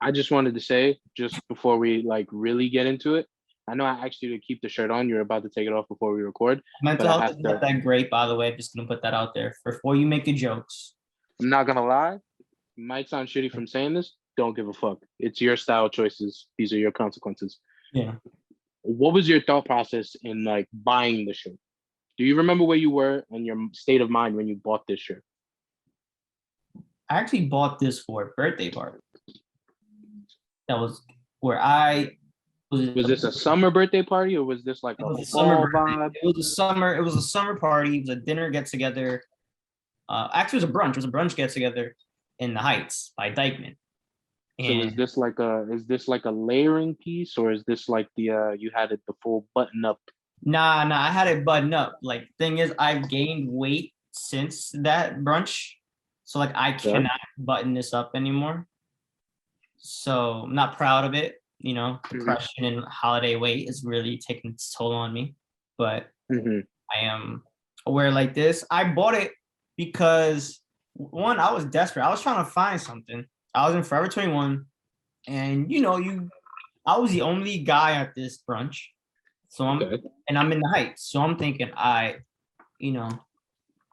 I just wanted to say, just before we like really get into it, I know I asked you to keep the shirt on. You're about to take it off before we record, but Mental I health have is not to. that great, by the way. I'm just gonna put that out there before you make your jokes. I'm not gonna lie. Might sound shitty from saying this. Don't give a fuck. It's your style choices. These are your consequences. Yeah. What was your thought process in like buying the shirt? Do you remember where you were and your state of mind when you bought this shirt? I actually bought this for a birthday party. That was where I Was this a summer birthday party or was this like it a was a summer fall birthday. vibe? It was a summer party. It was a dinner get together. Actually, it was a brunch. It was a brunch get together in the Heights by Dykeman. So And is this like a layering piece or is this like the you had it the full button up? nah, I had it buttoned up. Like, thing is, I've gained weight since that brunch, so like I Yeah. cannot button this up anymore. So I'm not proud of it. You know, depression and holiday weight is really taking its toll on me. But I am aware like this. I bought it because one, I was desperate. I was trying to find something. I was in Forever 21, and I was the only guy at this brunch. So I'm in the Heights. So I'm thinking, you know,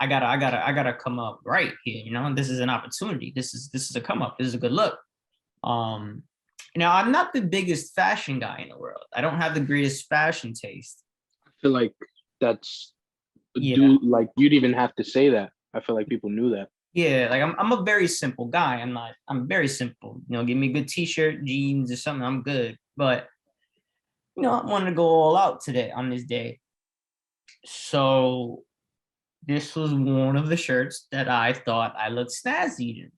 I gotta come up right here. You know, and this is an opportunity. This is a come up. This is a good look. Now I'm not the biggest fashion guy in the world. I don't have the greatest fashion taste. I feel like that's Yeah. like you'd even have to say that. I feel like people knew that. Yeah, like I'm a very simple guy. I'm very simple. You know, give me a good t-shirt, jeans, or something, I'm good. But I wanted to go all out today on this day. So this was one of the shirts that I thought I looked snazzy in.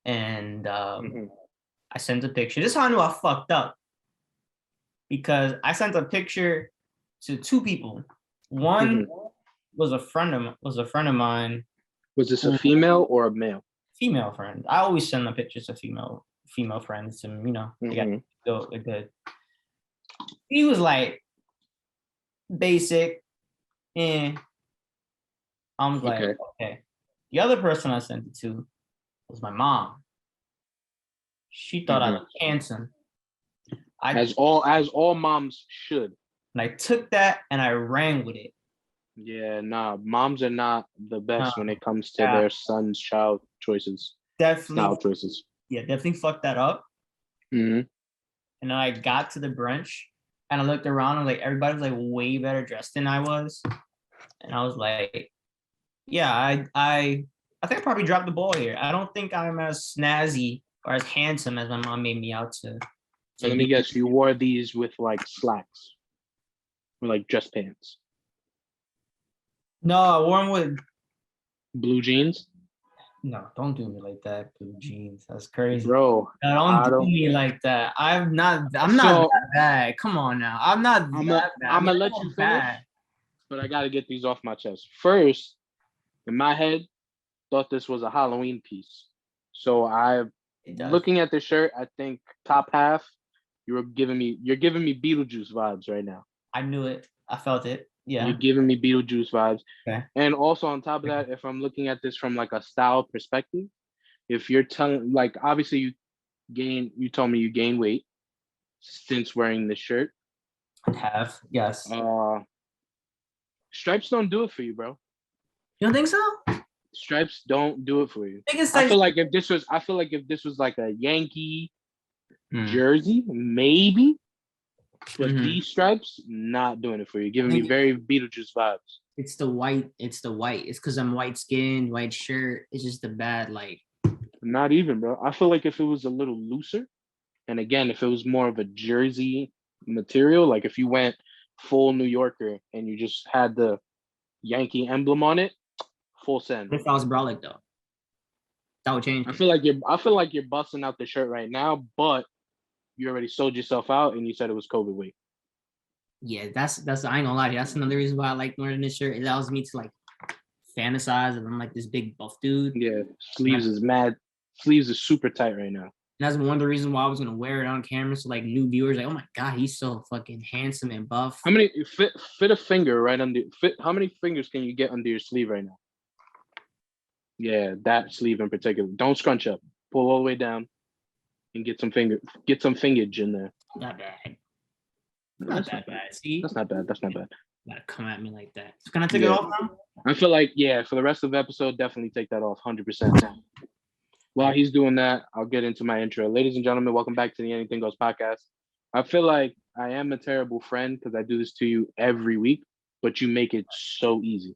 And I sent a picture. This is how I knew I fucked up. Because I sent a picture to two people. One was a friend of mine. Was this a female or a male? Female friend. I always send the pictures to female friends, and they got they're good. He was like basic, and I was like, okay. The other person I sent it to was my mom. She thought I looked handsome. As all moms should. And I took that and I ran with it. Yeah, nah, moms are not the best when it comes to their son's child choices. Definitely style choices. Yeah, definitely fucked that up. And then I got to the brunch and I looked around and like everybody was like way better dressed than I was. And I was like, yeah, I think I probably dropped the ball here. I don't think I'm as snazzy or as handsome as my mom made me out to. So let me guess, you wore these with like slacks or like dress pants? No, I wore them with blue jeans. No, don't do me like that. Blue jeans, that's crazy, bro. No, don't do me like that. I'm not that bad. Come on now, I'm not that bad. I'm gonna let you finish, but I gotta get these off my chest first. In my head, thought this was a Halloween piece. So looking at the shirt, I think top half, you're giving me Beetlejuice vibes right now. I knew it. I felt it. Yeah. You're giving me Beetlejuice vibes. Okay. And also on top of that, if I'm looking at this from like a style perspective, if you're telling, like, obviously you told me you gained weight since wearing this shirt. I have, yes. Stripes don't do it for you, bro. You don't think so? Stripes don't do it for you. I feel like if this was like a Yankee jersey, maybe. But these stripes, not doing it for you. Giving me very Beetlejuice vibes. It's the white. It's because I'm white skinned, white shirt. It's just the bad like. Not even, bro. I feel like if it was a little looser, and again, if it was more of a jersey material, like if you went full New Yorker and you just had the Yankee emblem on it, full send. If I was brolic though, that would change. I feel like you're busting out the shirt right now, but you already sold yourself out and you said it was COVID weight. Yeah, that's I ain't gonna lie to you. That's another reason why I like wearing this shirt. It allows me to like fantasize and I'm like this big buff dude. Yeah, sleeves is super tight right now. And that's one of the reasons why I was gonna wear it on camera. So like new viewers, like, oh my god, he's so fucking handsome and buff. How many fit a finger right under how many fingers can you get under your sleeve right now? Yeah, that sleeve in particular. Don't scrunch up. Pull all the way down. and get some fingage in there. Not bad. No, Not that bad. See? That's not bad. That's not bad. Gotta come at me like that. So can I take it off now? I feel like, for the rest of the episode, definitely take that off, 100%. While he's doing that, I'll get into my intro. Ladies and gentlemen, welcome back to the Anything Goes podcast. I feel like I am a terrible friend because I do this to you every week, but you make it so easy.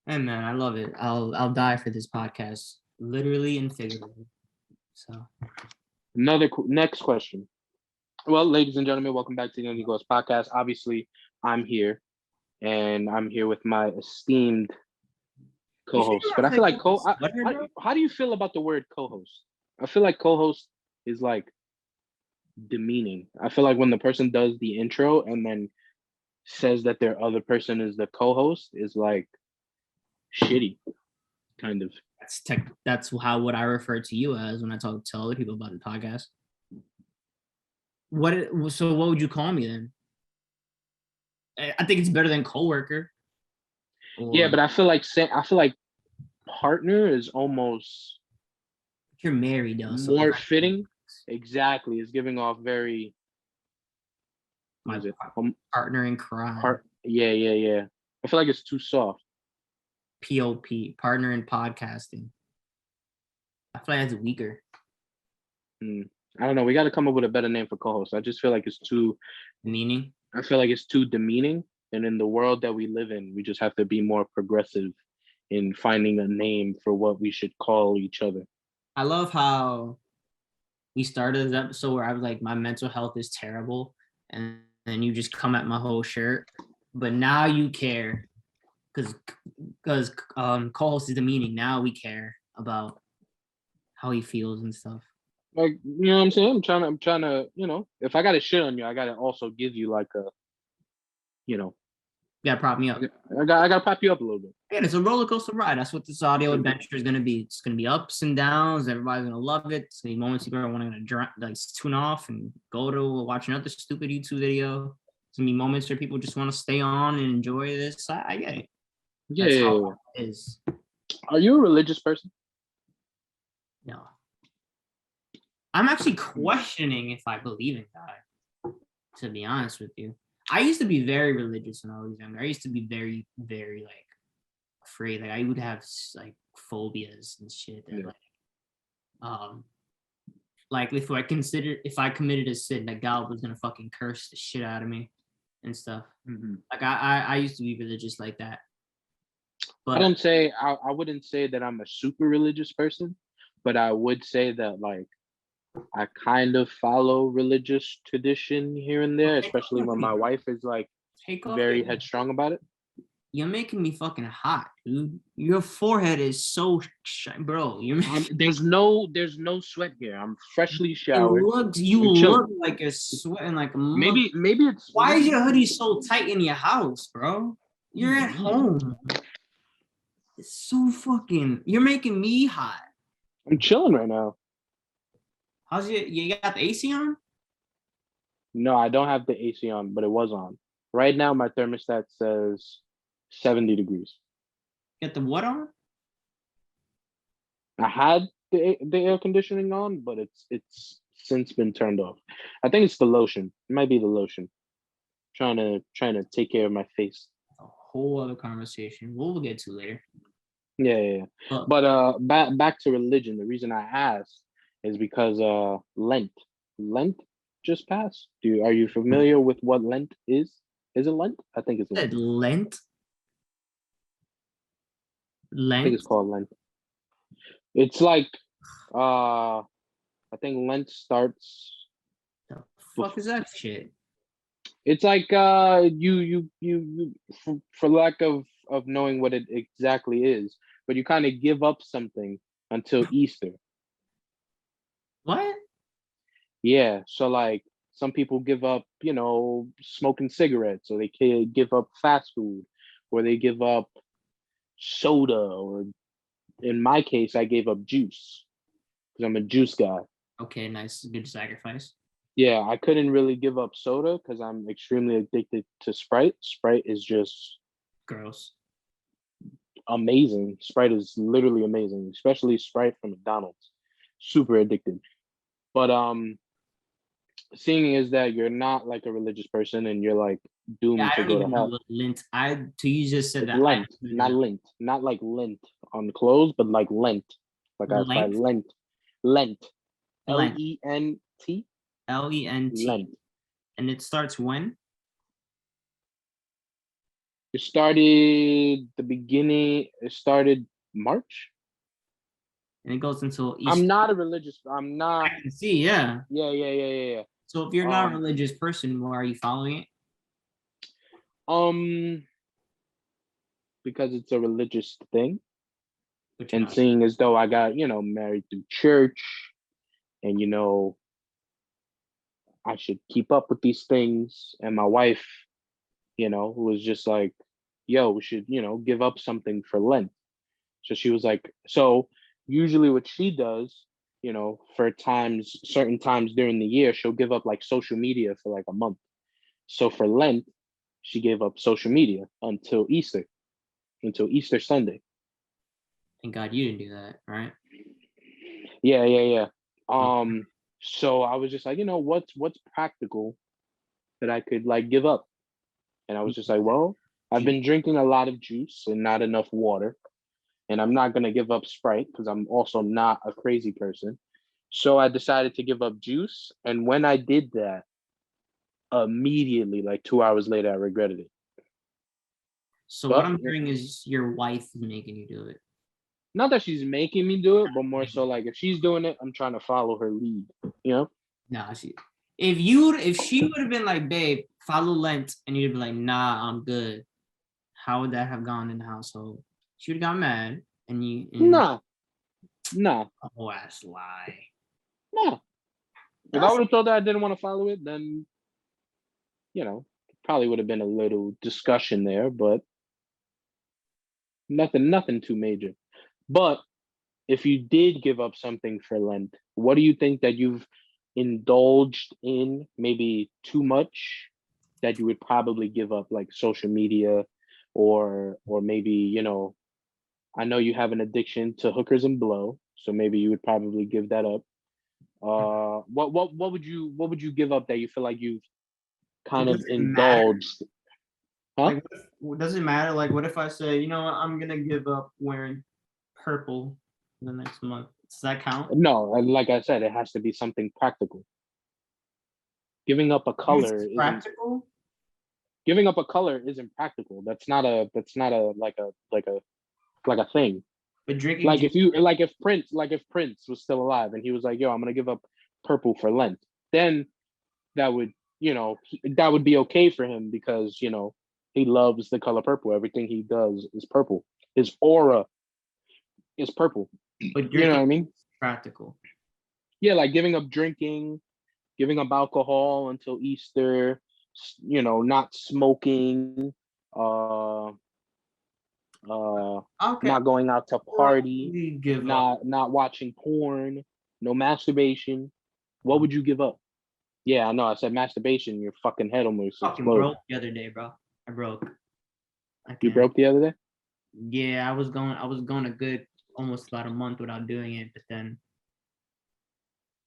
Hey man, I love it. I'll die for this podcast, literally and figuratively. So, next question. Well, ladies and gentlemen, welcome back to the Anything Goes podcast. Obviously, I'm here, and I'm here with my esteemed co-host. But I feel like how do you feel about the word co-host? I feel like co-host is like demeaning. I feel like when the person does the intro and then says that their other person is the co-host is like shitty, kind of. That's what I refer to you as when I talk to other people about the podcast. So what would you call me then? I think it's better than coworker. Yeah, but I feel like partner is almost. You're married though. More fitting. Exactly, it's giving off very. Partner in crime. Yeah. I feel like it's too soft. POP, partner in podcasting. I feel like that's weaker. I don't know. We got to come up with a better name for co-host. I just feel like it's too demeaning. I feel like it's too demeaning. And in the world that we live in, we just have to be more progressive in finding a name for what we should call each other. I love how we started this episode where I was like, my mental health is terrible. And then you just come at my whole shirt. But now you care. Because co-host is demeaning. Now we care about how he feels and stuff. Like, you know what I'm saying? I'm trying to, if I got to shit on you, I got to also give you like a, You gotta prop me up. I got to prop you up a little bit. Yeah, it's a roller coaster ride. That's what this audio adventure is gonna be. It's gonna be ups and downs. Everybody's gonna love it. It's gonna be moments people are wanting to tune off and go to watch another stupid YouTube video. It's gonna be moments where people just want to stay on and enjoy this. I get it. Yeah. That's how it is. Are you a religious person? No. I'm actually questioning if I believe in God, to be honest with you. I used to be very religious when I was younger. I used to be very, very like afraid. Like I would have like phobias and shit. That, like if I committed a sin, that God was gonna fucking curse the shit out of me and stuff. Mm-hmm. Like I used to be religious like that. But I wouldn't say that I'm a super religious person, but I would say that like I kind of follow religious tradition here and there, especially when my wife is like very headstrong about it. You're making me fucking hot, dude. Your forehead is so bro. There's no sweat here. I'm freshly showered. You look like you're sweating like a maybe it's. Why is your hoodie so tight in your house, bro? You're at home. It's so fucking. You're making me hot. I'm chilling right now. How's you got the AC on? No, I don't have the AC on, but it was on. Right now, my thermostat says 70 degrees. Get the what on? I had the air conditioning on, but it's since been turned off. I think it's the lotion. It might be the lotion. Trying to take care of my face. A whole other conversation. We'll get to later. Yeah. But back to religion. The reason I asked is because Lent just passed. Are you familiar with what Lent is? Is it Lent? I think it's Lent. Lent. I think it's called Lent. It's like I think Lent starts. The fuck is that shit? It's like you for lack of knowing what it exactly is, but you kind of give up something until Easter. What? Yeah, so like some people give up, smoking cigarettes, or they give up fast food, or they give up soda, or in my case, I gave up juice because I'm a juice guy. Okay, nice, good sacrifice. Yeah, I couldn't really give up soda because I'm extremely addicted to Sprite. Sprite is just gross. Amazing. Sprite is literally amazing, especially Sprite from McDonald's. Super addictive. But seeing is that you're not like a religious person and you're like Yeah, doomed I to don't go to even know hell. what Lent. You just said It's that. I Lent, don't even not know. lint, not like lint on clothes, but like Lent, like I Length, Lent, Lent, Lent, Lent, Lent, Lent. and it starts when? It started the beginning. It started March. And it goes until I'm Easter. not a religious. I'm not. I can see, yeah. Yeah. So if you're not a Um, religious person, why are you following it? um, because it's a religious thing, But you're and not. seeing as though I got married through church, and I should keep up with these things, and my wife, was just like, yo, we should, give up something for Lent. So she was like, so usually what she does, for certain times during the year, she'll give up like social media for like a month. So for Lent, she gave up social media until Easter Sunday. Thank God you didn't do that, right? Yeah. Okay. So I was just like, what's practical that I could like give up? And I was just like, well, I've been drinking a lot of juice and not enough water. And I'm not going to give up Sprite because I'm also not a crazy person. So I decided to give up juice. And when I did that, immediately, like 2 hours later, I regretted it. So what But I'm hearing is your wife is making you do it. not that she's making me do it, but more so like if she's doing it, I'm trying to follow her lead, Nah, if she would have been like, babe, follow Lent, and you'd be like, nah, I'm good. How would that have gone in the household? She would have got mad, and Nah, oh ass lie. nah. If I That's would have thought that I didn't want to follow it, then, probably would have been a little discussion there, but nothing too major. But if you did give up something for Lent, what do you think that you've indulged in maybe too much that you would probably give up, like social media, or maybe, I know you have an addiction to hookers and blow, so maybe you would probably give that up. What would you give up that you feel like you've it kind of doesn't matter. indulged? Huh? Like, does it matter? Like, what if I say, you know what, I'm gonna give up wearing purple the next month? Does that count? No, like I said, it has to be something practical. Giving up a This color is isn't practical, giving up a color isn't practical. That's not a like a thing. but drinking Like juice. if Prince was still alive and he was like, yo, I'm gonna give up purple for Lent, then that would that would be okay for him because he loves the color purple. Everything he does is purple. His aura is purple. But You know drinking what I mean? is practical. Yeah, like giving up drinking, giving up alcohol until Easter, not smoking, uh, Okay, not going out to party, probably give up. not watching porn, no masturbation. What would you give up? Yeah, I know. I said masturbation. Your fucking head almost Fucking exploded. broke the other day, bro. I broke. I You can't. broke the other day? Yeah, I was going a good almost about a month without doing it, but then,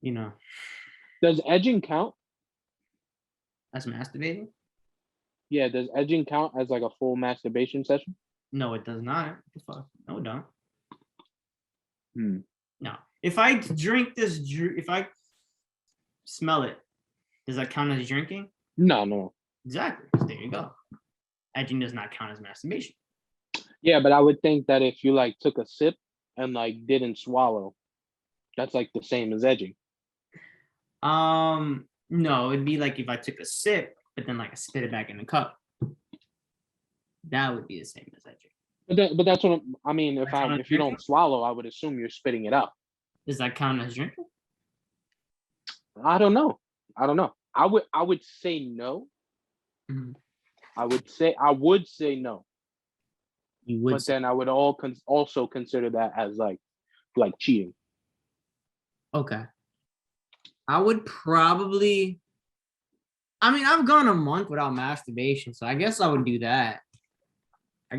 you know, Does edging count? that's masturbating. Yeah, does edging count as like a full masturbation session? No, it does not. What the fuck? No, it don't. Hmm. No. If I drink this, if I smell it, does that count as drinking? No. Exactly. There you go. Edging does not count as masturbation. Yeah, but I would think that if you like took a sip and like didn't swallow, that's like the same as edging. No, it'd be like if I took a sip, but then like I spit it back in the cup. That would be the same as edging. But that's what I mean. Does that count as If you drinking? don't swallow, I would assume you're spitting it out. Does that count as drinking? I don't know. I would say no. Mhm. I would say no. You would But say, then I would also consider that as like cheating. okay. I would probably, I mean, I've gone a month without masturbation, so I guess I would do that. I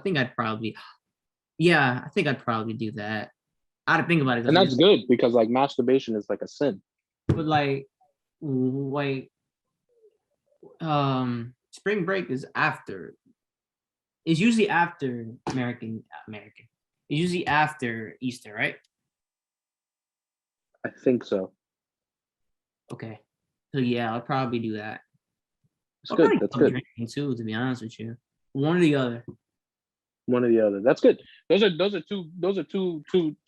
think I'd probably, yeah, I think I'd probably do that. I had to think about it. And that's good because like masturbation is like a sin. But like, wait, spring break is after. It's usually after American. It's usually after Easter, right? I think so. Okay. So yeah, I'll probably do that. It's good. That's good. Drinking too, to be honest with you. One or the other. One or the other. That's good. Those are two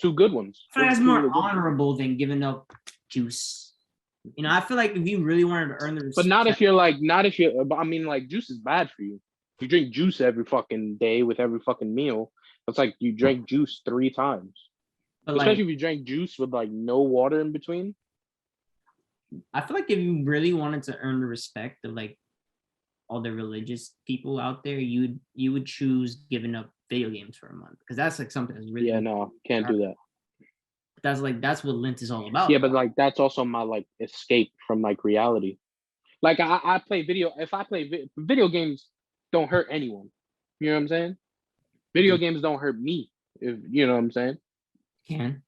good ones. I feel like that's more honorable than giving up juice. You know, I feel like if you really wanted to earn the respect, but not if you're I mean, like, juice is bad for you. You drink juice every fucking day with every fucking meal. It's like you drank juice 3 times. But especially if you drank juice with like no water in between. I feel like if you really wanted to earn the respect of like all the religious people out there, you would choose giving up video games for a month, because that's like something that's really can't do that. That's what Lent is all about. Yeah, but like that's also my like escape from like reality. Like I play video. If I play video games, don't hurt anyone. You know what I'm saying? Video games don't hurt me. If you know what I'm saying. Can.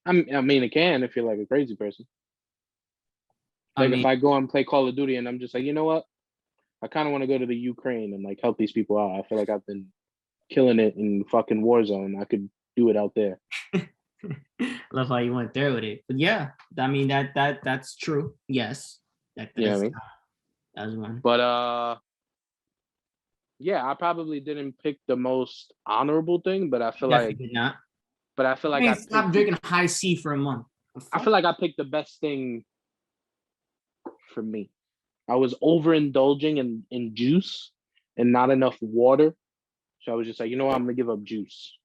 I mean, it can if you're like a crazy person. Like if I go and play Call of Duty and I'm just like, you know what? I kind of want to go to the Ukraine and like help these people out. I feel like I've been killing it in fucking Warzone. I could do it out there. Love how you went there with it. But yeah, I mean that's true. Yes. That was one. But yeah, I probably didn't pick the most honorable thing, but I feel like did not. But I feel like I stopped drinking high C for a month. I feel like I picked the best thing for me. I was overindulging in juice and not enough water. So I was just like, you know what, I'm gonna give up juice.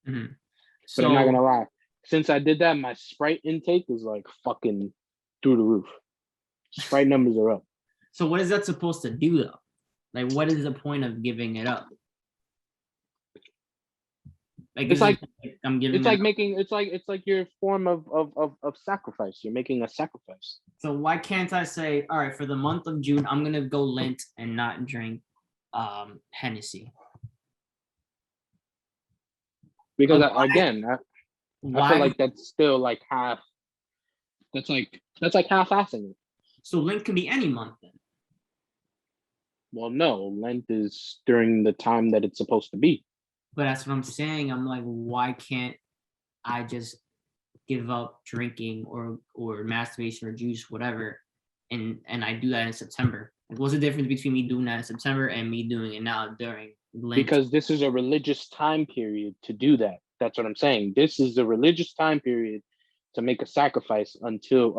Mm-hmm. But I'm not gonna lie. Since I did that, my Sprite intake is like fucking through the roof. Sprite numbers are up. So what is that supposed to do though? Like, what is the point of giving it up? Like it's like I'm giving. It's like making. It's like your form of sacrifice. You're making a sacrifice. So why can't I say, all right, for the month of June, I'm gonna go Lent and not drink Hennessy? Because I feel like that's still like half. That's like half-assing it. So Lent can be any month then. Well, no, Lent is during the time that it's supposed to be. But that's what I'm saying. I'm like, why can't I just give up drinking or masturbation or juice, whatever, and I do that in September? Like, what's the difference between me doing that in September and me doing it now during Lent? Because this is a religious time period to do that. That's what I'm saying. This is a religious time period to make a sacrifice until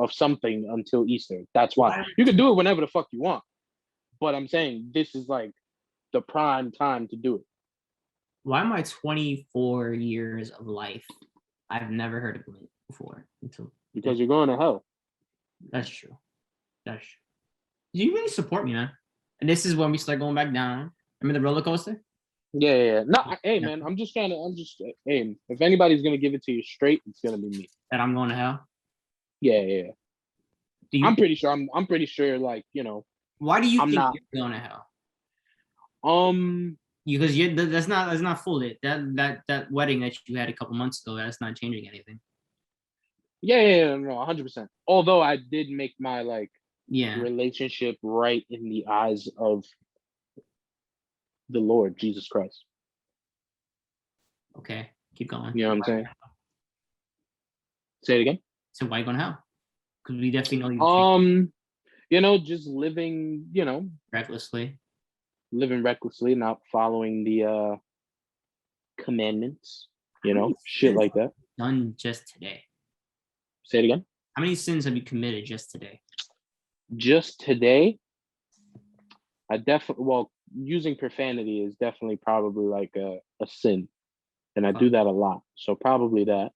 Easter. That's why. You can do it whenever the fuck you want. But I'm saying this is like the prime time to do it. Why am I 24 years of life? I've never heard of Lent before because you're going to hell. That's true. You really support me, man. And this is when we start going back down. Remember the roller coaster? Yeah. No, hey, man, hey, if anybody's gonna give it to you straight, it's gonna be me. That I'm going to hell? Yeah. I'm pretty sure, like, you know. Why do you think you're going to hell? Because that's not full. That wedding that you had a couple months ago, that's not changing anything. Yeah, no, 100%. Although I did make my relationship right in the eyes of the Lord Jesus Christ. Okay, keep going. You know what I'm saying? Say it again. So why are you going to hell? Because we definitely know. You know, just living, recklessly, not following the commandments. Shit like that. Done just today. Say it again. How many sins have you committed just today? Just today, using profanity is definitely probably like a sin, and I do that a lot. So probably that.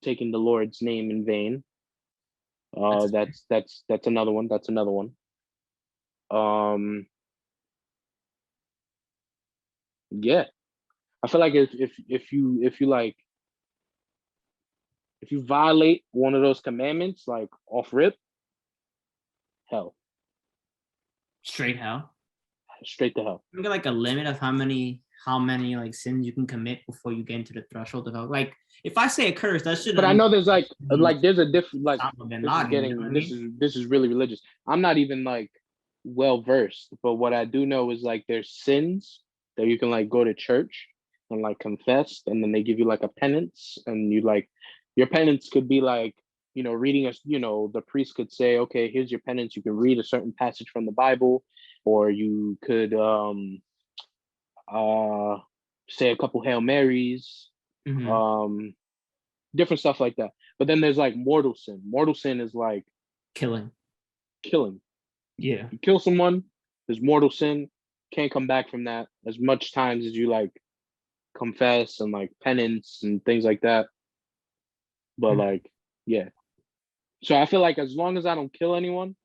Taking the Lord's name in vain. That's another one. Yeah, I feel like if you violate one of those commandments, like off rip, hell. Straight hell. straight to hell. You got like a limit of how many like sins you can commit before you get into the threshold of hell. Like if I say a curse, that should. But I know there's like there's a different like this is really religious. I'm not even like well versed, but what I do know is like there's sins that you can like go to church and like confess, and then they give you like a penance, and you like your penance could be like, you know, reading the priest could say, okay, here's your penance. You can read a certain passage from the Bible, or you could say a couple Hail Marys, different stuff like that. But then there's like mortal sin. Mortal sin is like killing. Yeah. You kill someone, there's mortal sin, can't come back from that as much times as you like confess and like penance and things like that. But like, yeah. So I feel like as long as I don't kill anyone,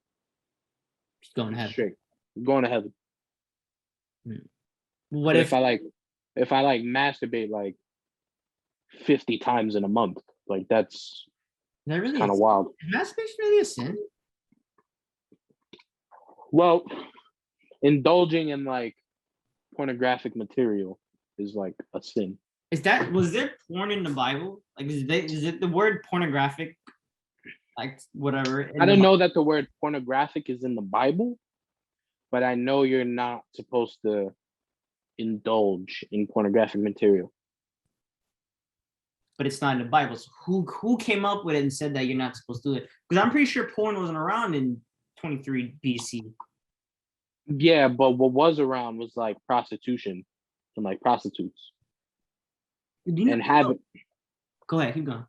he's going to heaven. Straight. I'm going to heaven. What if I like masturbate like 50 times in a month, like that's really kind of wild. Is masturbation really a sin? Well, indulging in like pornographic material is like a sin. Was there porn in the Bible? Like is it the word pornographic? Like whatever. I don't know that the word pornographic is in the Bible, but I know you're not supposed to indulge in pornographic material. But it's not in the Bible. So who came up with it and said that you're not supposed to do it? Because I'm pretty sure porn wasn't around in 23 BC. Yeah, but what was around was like prostitution and like prostitutes. And having. Go ahead, keep going.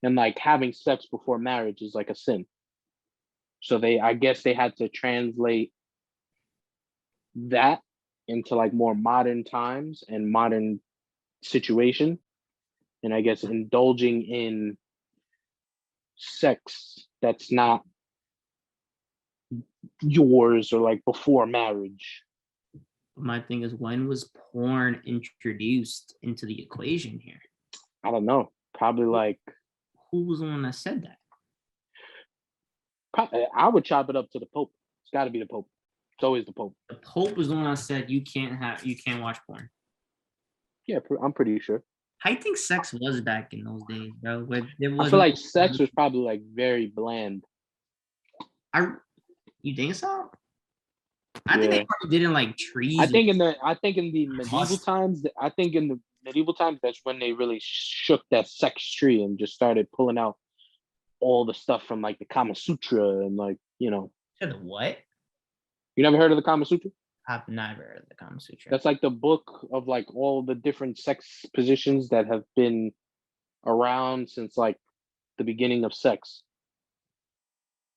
And like having sex before marriage is like a sin. So I guess they had to translate that into like more modern times and modern situation. And I guess indulging in sex that's not yours or like before marriage. My thing is, when was porn introduced into the equation here? I don't know. Probably like. Who was the one that said that? I would chop it up to the Pope. It's got to be the Pope. It's always the Pope. The Pope was the one that said you can't watch porn. Yeah, I'm pretty sure. I think sex was back in those days, bro. I feel like sex was probably like very bland. You think so? I think they probably didn't like trees. I think in the medieval times. I think in the medieval times, that's when they really shook that sex tree and just started pulling out all the stuff from like the Kama Sutra and like, you know. The what? You never heard of the Kama Sutra? I've never heard of the Kama Sutra. That's like the book of like all the different sex positions that have been around since like the beginning of sex.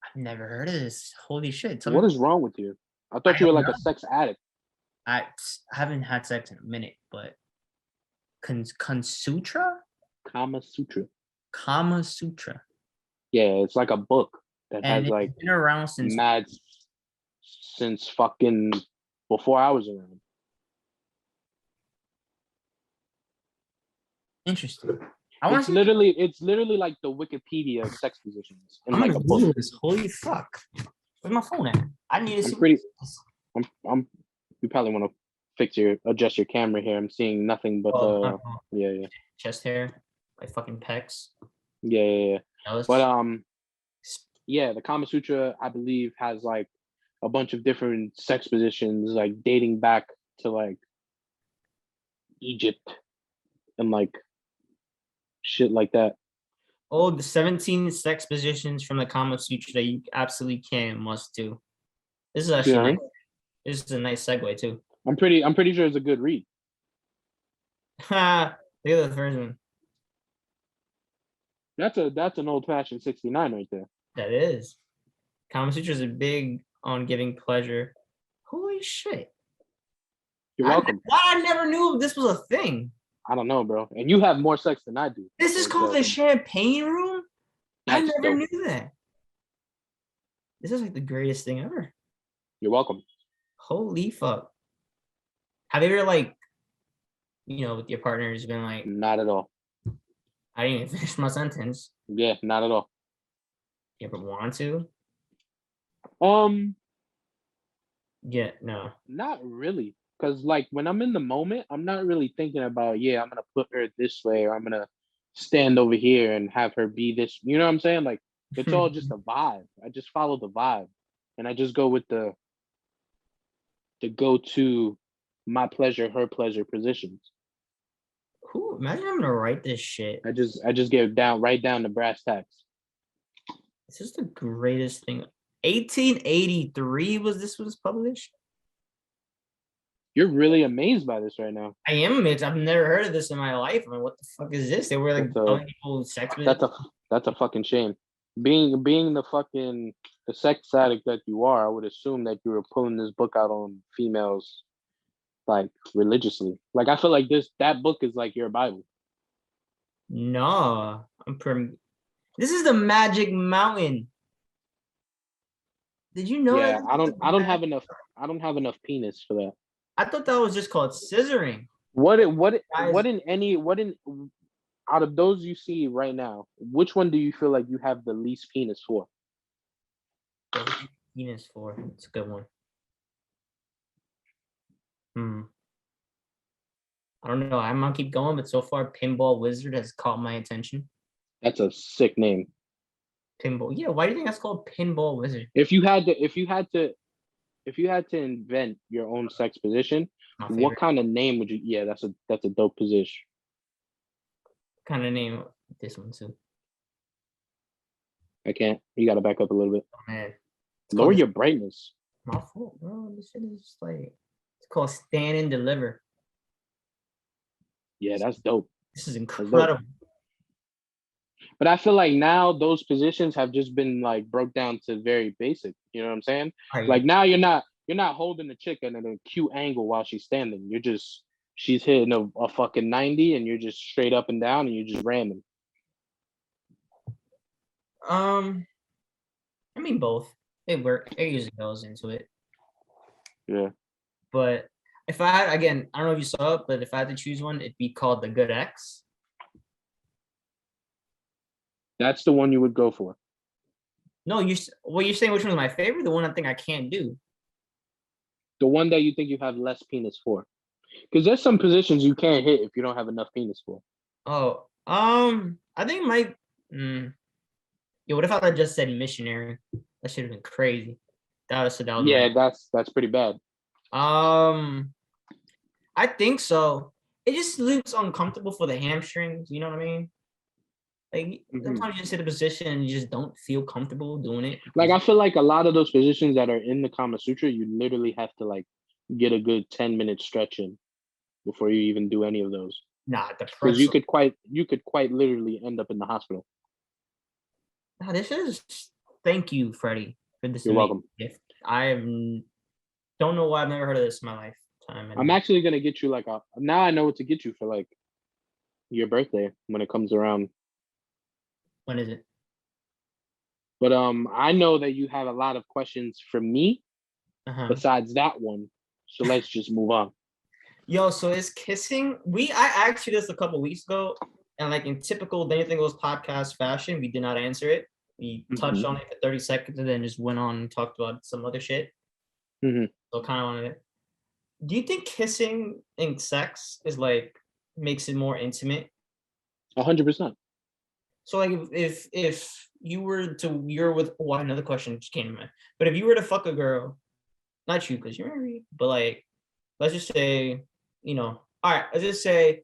I've never heard of this. Holy shit. What is wrong with you? I thought you were like a sex addict. I haven't had sex in a minute, but Sutra? Kama Sutra. Kama Sutra. Yeah, it's like a book that has like been around since fucking before I was around. Interesting. It's literally like the Wikipedia of sex positions. I'm like a book. Holy fuck! Where's my phone at? I need to see. You probably want to adjust your camera here. I'm seeing nothing but yeah. Chest hair, like fucking pecs. Yeah. But yeah, the Kama Sutra, I believe, has like a bunch of different sex positions, like dating back to like Egypt and like shit like that. Oh, the 17 sex positions from the Kama Sutra that you absolutely can and must do. This is actually nice. This is a nice segue too. I'm pretty sure it's a good read. Ha! Look at the first one. That's an old-fashioned 69 right there. That is. Kama Sutra is big on giving pleasure. Holy shit. You're welcome. I never knew this was a thing. I don't know, bro. And you have more sex than I do. This is called the champagne room? I never knew that. This is like the greatest thing ever. You're welcome. Holy fuck. Have you ever like, with your partners been like... Not at all. I didn't even finish my sentence. Yeah, not at all. You ever want to? Yeah, no. Not really. Because, like, when I'm in the moment, I'm not really thinking about, yeah, I'm going to put her this way or I'm going to stand over here and have her be this. You know what I'm saying? Like, it's all just a vibe. I just follow the vibe. And I just go with the go to my pleasure, her pleasure positions. Imagine I'm gonna write this shit. I just get down right down to brass tacks. This is the greatest thing. 1883 was published. You're really amazed by this right now. I am amazed. I've never heard of this in my life. I mean, what the fuck is this? They were like telling people sex with. That's a fucking shame. Being the sex addict that you are, I would assume that you were pulling this book out on females like religiously. Like I feel like that book is like your Bible. No, this is the Magic Mountain. Did you know Yeah, that? I don't have enough penis for that. I thought that was just called scissoring. What out of those you see right now, which one do you feel like you have the least penis for? Penis for. It's a good one. I don't know. I'm gonna keep going, but so far, Pinball Wizard has caught my attention. That's a sick name. Pinball. Yeah. Why do you think that's called Pinball Wizard? If you had to invent your own sex position, what kind of name would you? Yeah, that's a dope position. Kind of name this one too. I can't. You got to back up a little bit. Oh, man. Lower your brightness. My fault, bro. This shit is like, it's called Stand and Deliver. Yeah, that's dope. This is incredible. But I feel like now those positions have just been like broke down to very basic. You know what I'm saying? Right. Like now you're not holding the chick at an acute angle while she's standing. She's hitting a fucking 90 and you're just straight up and down and you're just ramming. I mean both. It work. It usually goes into it. Yeah. But if I had, again, I don't know if you saw it, but if I had to choose one, it'd be called the Good X. That's the one you would go for. No, you're saying which one is my favorite? The one I think I can't do. The one that you think you have less penis for. Because there's some positions you can't hit if you don't have enough penis for. Oh, I think my what if I had just said missionary? That should have been crazy. That's pretty bad. I think so. It just looks uncomfortable for the hamstrings. You know what I mean? Like sometimes you just hit a position and you just don't feel comfortable doing it. Like I feel like a lot of those positions that are in the Kama Sutra, you literally have to like get a good 10-minute stretch in before you even do any of those. Nah, because you could quite literally end up in the hospital. Nah, thank you, Freddy, for this. You're welcome. Gift. I don't know why I've never heard of this in my lifetime. I'm actually gonna get you now I know what to get you for like your birthday when it comes around. When is it? But I know that you have a lot of questions for me besides that one. So let's just move on. Yo, so is kissing? I asked you this a couple weeks ago, and like in typical Anything Goes podcast fashion, we did not answer it. We touched on it for 30 seconds and then just went on and talked about some other shit. So kind of wanted it. Do you think kissing in sex is like makes it more intimate? 100%. So like if you were to another question just came to mind. But if you were to fuck a girl, not you because you're married, but like let's just say, all right, let's just say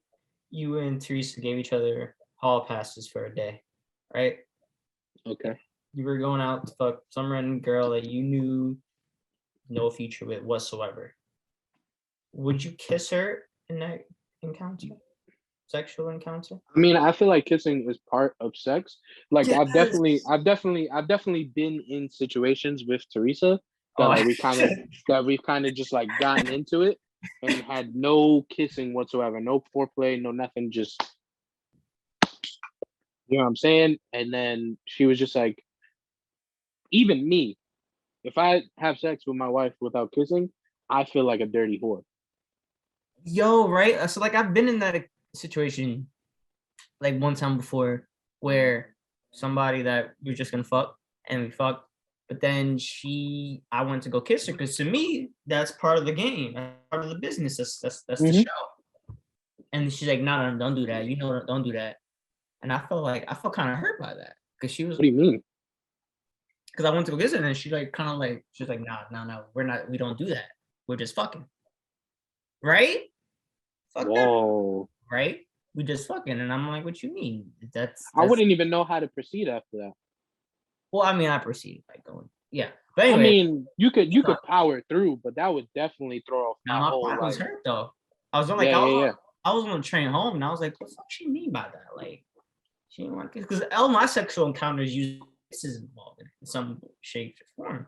you and Teresa gave each other hall passes for a day, right? Okay. You were going out to fuck some random girl that you knew no future with whatsoever. Would you kiss her in that encounter? Sexual encounter? I mean, I feel like kissing is part of sex. Like yes. I've definitely been in situations with Teresa that we've kind of just like gotten into it and had no kissing whatsoever, no foreplay, no nothing, just you know what I'm saying? And then she was just like, even me, if I have sex with my wife without kissing, I feel like a dirty whore. Yo, right? So like I've been in that situation like one time before where somebody that we were just gonna fuck and we fucked But then I went to go kiss her because to me, that's part of the game, that's part of the business. That's the show. And she's like, no, don't do that. Don't do that. And I felt kind of hurt by that because she was. What do you mean? Because I went to go kiss her, and then she's like, no, we don't do that. We're just fucking. Right? Fuck Whoa. that. Right? We just fucking. And I'm like, what you mean? I wouldn't even know how to proceed after that. Well, I mean, I proceed by going, yeah. But anyway, I mean, you could power through, but that would definitely throw off my whole back was hurt though. I was like, I was on the train home, and I was like, what the fuck she mean by that? Like, she didn't want to kiss, because all my sexual encounters usually kisses involved in some shape or form.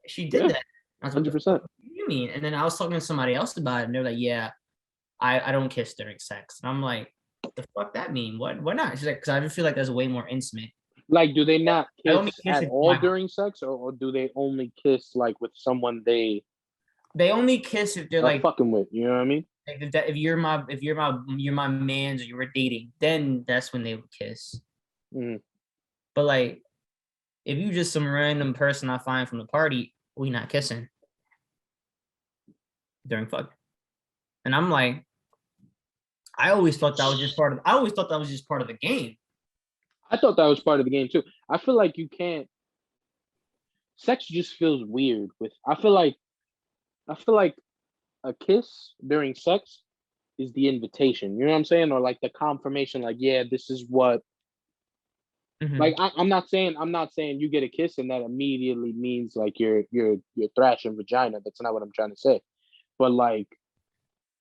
She did that. I was like, 100%. what do you mean? And then I was talking to somebody else about it, and they're like, yeah, I don't kiss during sex. And I'm like, what the fuck that mean? Why not? She's like, because I feel like that's way more intimate. Like, do they not kiss kiss at all during sex, or do they only kiss like with someone they only kiss if they're like fucking with? You know what I mean? Like if you're my man's or you were dating, then that's when they would kiss. But like, if you just some random person I find from the party, we not kissing during fuck. And I'm like, I always thought that was just part of the game. I thought that was part of the game too. I feel like you can't. Sex just feels weird. I feel like a kiss during sex is the invitation. You know what I'm saying? Or like the confirmation. Like, yeah, this is what. Like, I'm not saying you get a kiss and that immediately means like you're thrashing vagina. That's not what I'm trying to say. But like,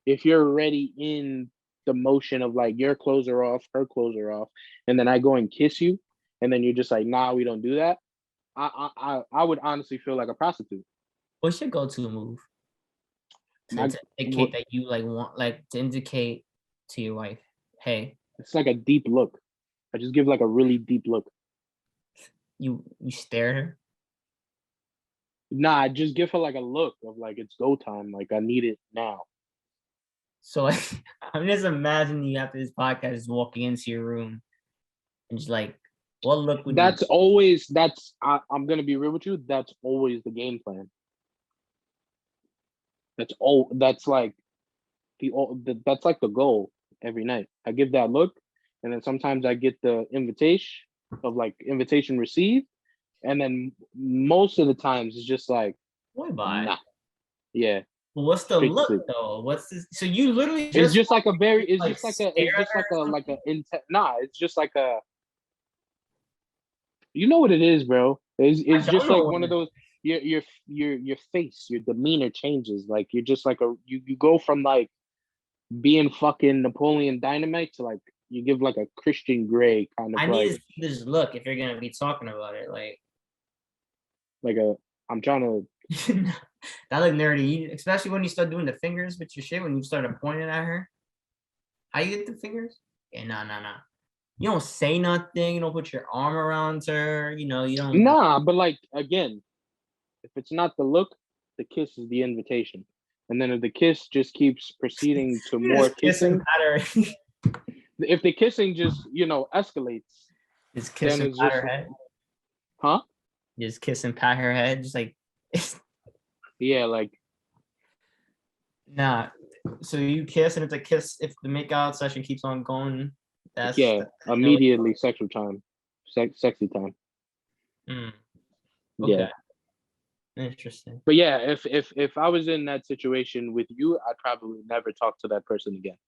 if you're already in the motion of like your clothes are off, her clothes are off, and then I go and kiss you, and then you're just like, nah, we don't do that. I would honestly feel like a prostitute. What's your go-to move to indicate that you to indicate to your wife, hey? It's like a deep look. I just give like a really deep look. You stare at her? Nah, I just give her like a look of like it's go time. Like I need it now. So like, I'm just imagining you after this podcast just walking into your room and just like, what look would I'm gonna be real with you. That's always the game plan. That's like the goal every night. I give that look, and then sometimes I get the invitation received, and then most of the times it's just like, nah. Yeah. Well, what's the look though? What's this? So you literally just it's just like a very it's just like a nah, it's just like a, you know what it is, bro. It's just like one of those, your face, your demeanor changes. Like you're just like you go from like being fucking Napoleon Dynamite to like you give like a Christian Grey kind of. I need to see this look if you're gonna be talking about it. I'm trying to. That look nerdy, especially when you start doing the fingers with your shit. When you started pointing at her, how you get the fingers? Yeah, no. You don't say nothing. You don't put your arm around her. You don't. Nah, but like again, if it's not the look, the kiss is the invitation. And then if the kiss just keeps proceeding to more kissing, if the kissing just escalates, just kiss and pat her head. Huh? Just kiss and pat her head, just like. Yeah, like. Nah. So you kiss, and it's a kiss. If the makeout session keeps on going, that's immediately sexual time, sexy time. Okay. Yeah. Interesting. But yeah, if I was in that situation with you, I'd probably never talk to that person again.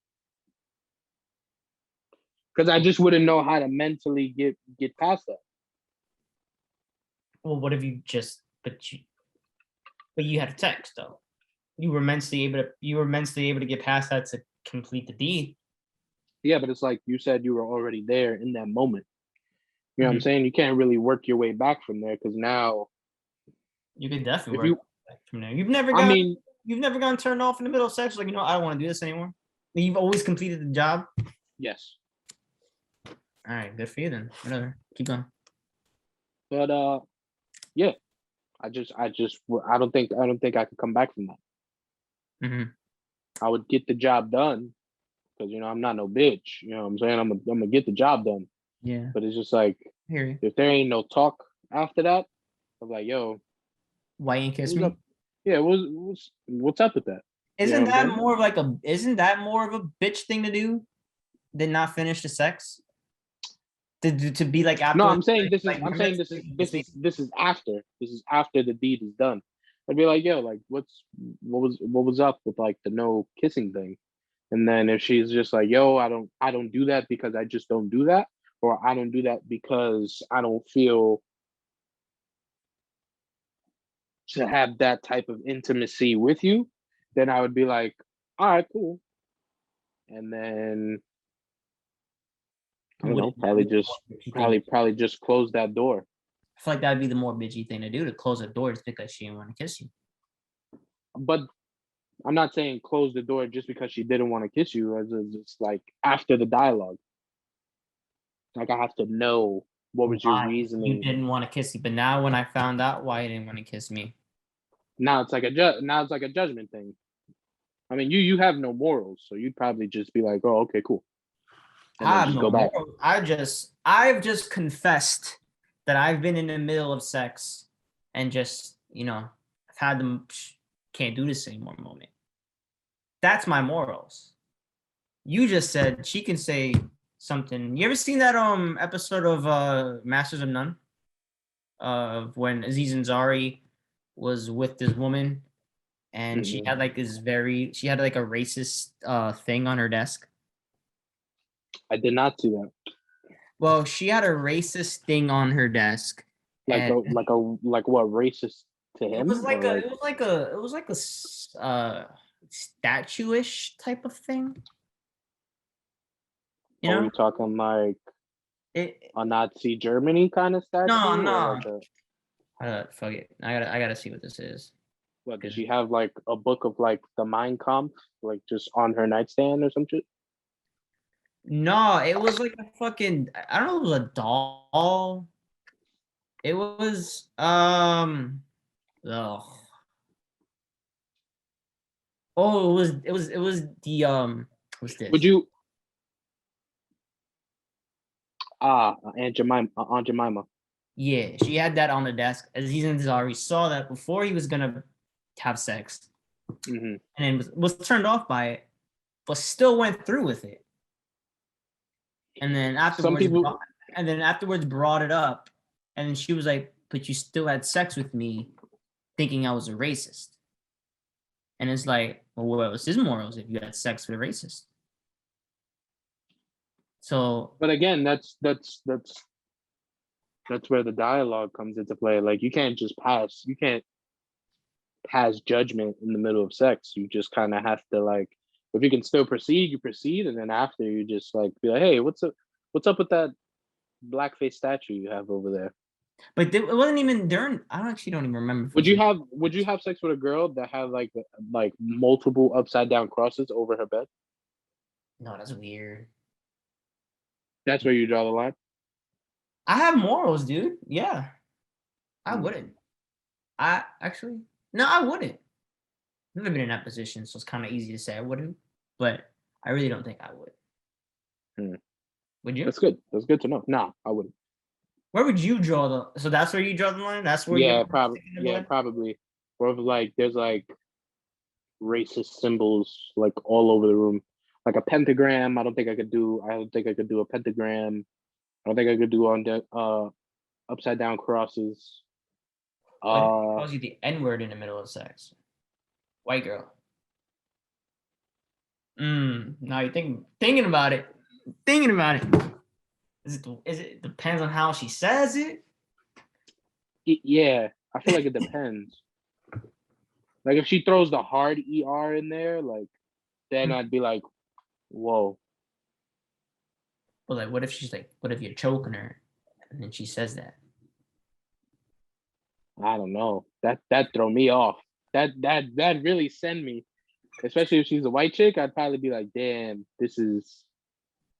Because I just wouldn't know how to mentally get past that. Well, what if you just but you had a text though. You were mentally able to get past that to complete the deed. Yeah, but it's like you said, you were already there in that moment. You know what I'm saying? You can't really work your way back from there because now you can definitely work back from there. You've never gotten turned off in the middle of sex. Like, I don't want to do this anymore. You've always completed the job. Yes. All right, good for you then. Whatever, keep going. But yeah, I don't think I could come back from that. I would get the job done because I'm not no bitch. You know what I'm saying? I'm gonna get the job done. Yeah. But it's just like, if there ain't no talk after that, of like, yo, why you ain't kiss what's me? up? Yeah, what's up with that? You know Isn't what I'm that saying? more of like a isn't that more of a bitch thing to do than not finish the sex? To be like No, afterwards, I'm saying this is. like I'm you're saying missing kiss me. this is after. This is after the deed is done. I'd be like, yo, like, what was up with like the no kissing thing? And then if she's just like, yo, I don't do that because I just don't do that, or I don't do that because I don't feel to have that type of intimacy with you, then I would be like, all right, cool. And then I don't Would know, it be the more bitchy thing? probably just close that door. I feel like that'd be the more bitchy thing to do, to close the door just because she didn't want to kiss you. But I'm not saying close the door just because she didn't want to kiss you. As it's like after the dialogue, like I have to know what was your Why you reasoning. didn't want to kiss me, but now when I found out why you didn't want to kiss me, Now it's like now it's like a judgment thing. I mean, you have no morals, so you'd probably just be like, oh, okay, cool, and I then have just no go back. moral. I've just confessed that I've been in the middle of sex and just, I've had them can't do this anymore moment. That's my morals. You just said she can say something. You ever seen that episode of Masters of None? Of when Aziz Ansari was with this woman and she had like she had like a racist thing on her desk. I did not see that. Well, she had a racist thing on her desk. Like And like what, racist to it was him, like or a like, it was like a it was like a statue-ish type of thing. You are we know? talking like It a Nazi Germany kind of no, statue, or no. like a Fuck it. I gotta see what this is. what? Does 'Cause she have like a book of like the Mein Kampf, like just on her nightstand or some shit? no, it was like a fucking I don't know if it was a doll. It was ugh. Oh, it was the what's Would this? you Aunt Jemima? Yeah, she had that on the desk. Aziz Ansari saw that before he was gonna have sex, Mm-hmm. and was turned off by it, but still went through with it. And then Some afterwards, people, brought it up, and then she was like, "But you still had sex with me, thinking I was a racist." And it's like, well, what was his morals if you had sex with a racist? So but again, that's where the dialogue comes into play. Like you can't pass judgment in the middle of sex. You just kind of have to like, if you can still proceed, you proceed, and then after you just like be like, hey, what's up with that blackface statue you have over there? but it wasn't even during. I actually don't even remember if it was. Would you have sex with a girl that had like multiple upside down crosses over her bed? No, that's weird. That's where you draw the line. I have morals, dude. Yeah, I Hmm. wouldn't. I actually no, I wouldn't. I've never been in that position, so it's kind of easy to say I wouldn't. But I really don't think I would. Hmm. Would you? That's good. That's good to know. Nah, I wouldn't. Where would you draw the? So that's where you draw the line. That's where you're Yeah, probably. sticking the Yeah, line? probably. Or if like there's like racist symbols like all over the room, like a pentagram. I don't think I could do. I don't think I could do a pentagram. I don't think I could do on the upside down crosses. What if he Uh, calls you the N word in the middle of sex? White girl. Now you're thinking about it. Thinking about it. Is it depends on how she says it? yeah, I feel like it depends. Like if she throws the hard er in there, like then Mm. I'd be like, whoa. But like, what if you're choking her, and then she says that? I don't know. That throw me off. That really send me. Especially if she's a white chick, I'd probably be like, damn, this is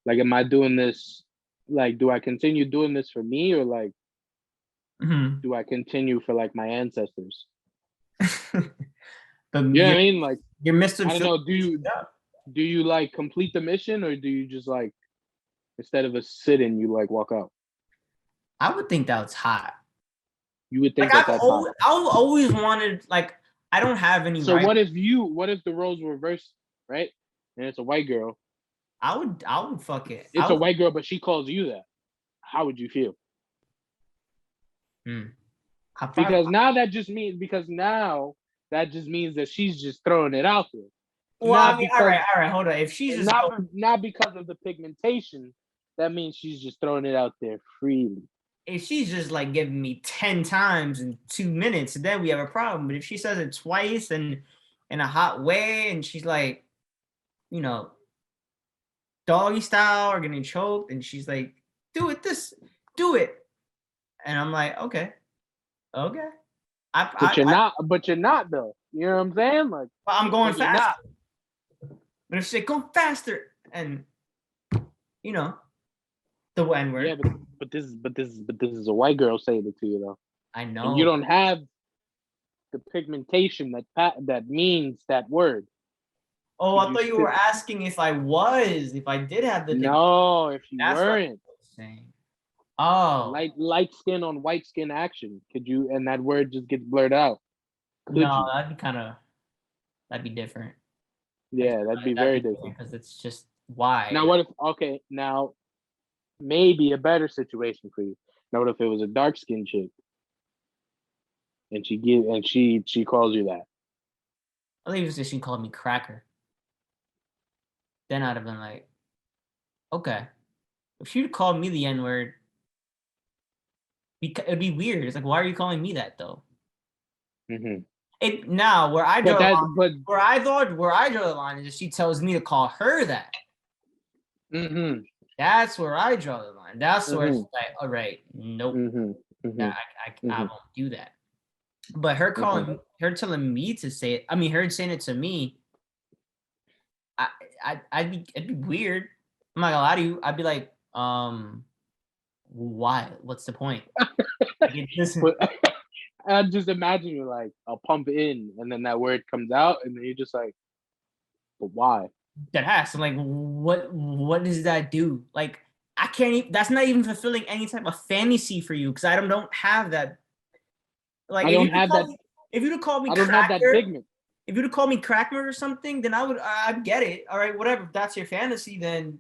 like, am I doing this? Like, do I continue doing this for me, or like, Mm-hmm. do I continue for like my ancestors? But You know what I mean? Like, you're Mr. I don't know. Up. Do you like complete the mission, or do you just like, instead of a sit in, you like walk out? I would think that was hot. You would think Like that I've that's hot. always wanted, like, I don't have any So right. what if the roles were reversed, right? And it's a white girl. I would fuck it. It's a white girl, but she calls you that. How would you feel? Because now that just means that she's just throwing it out there. Well, I mean, all right, hold on. If she's just not because of the pigmentation, that means she's just throwing it out there freely. If she's just like giving me 10 times in 2 minutes, then we have a problem. But if she says it twice and in a hot way, and she's like, you know, doggy style or getting choked, and she's like, do it. And I'm like, okay. But you're not though. You know what I'm saying? Like, I'm going faster. But if she's like, go faster, and you know, the N word. Yeah, but this is a white girl saying it to you though. I know. And you don't have the pigmentation that means that word. Oh, I thought you were asking if I did have the. No, if you weren't. Saying. Oh, light skin on white skin action. Could you? And that word just gets blurred out. No, that'd be different. Yeah, that'd be very different. Because it's just why. Now what if? Okay, now maybe a better situation for you. Now what if it was a dark skinned chick, and she calls you that? I think it was she called me cracker. Then I'd have been like, okay. If she'd called me the N word, it'd be weird. It's like, why are you calling me that though? Mm-hmm. Now where I draw the line is if she tells me to call her that. Mm-hmm. That's where I draw the line. That's where it's like, all right, nope, I won't do that. But her telling me to say it. I mean, her saying it to me. It'd be weird. I'm not gonna lie to you. I'd be like, why? What's the point? I just imagine you like, I'll pump in, and then that word comes out, and then you're just like, but why? That has. I'm like, what does that do? Like, I can't even. That's not even fulfilling any type of fantasy for you because I don't have that. Like, I don't have that. If you'd have called me, I don't have that pigment. If you'd have called me Crackmer or something, then I'd get it. All right, whatever. If that's your fantasy, then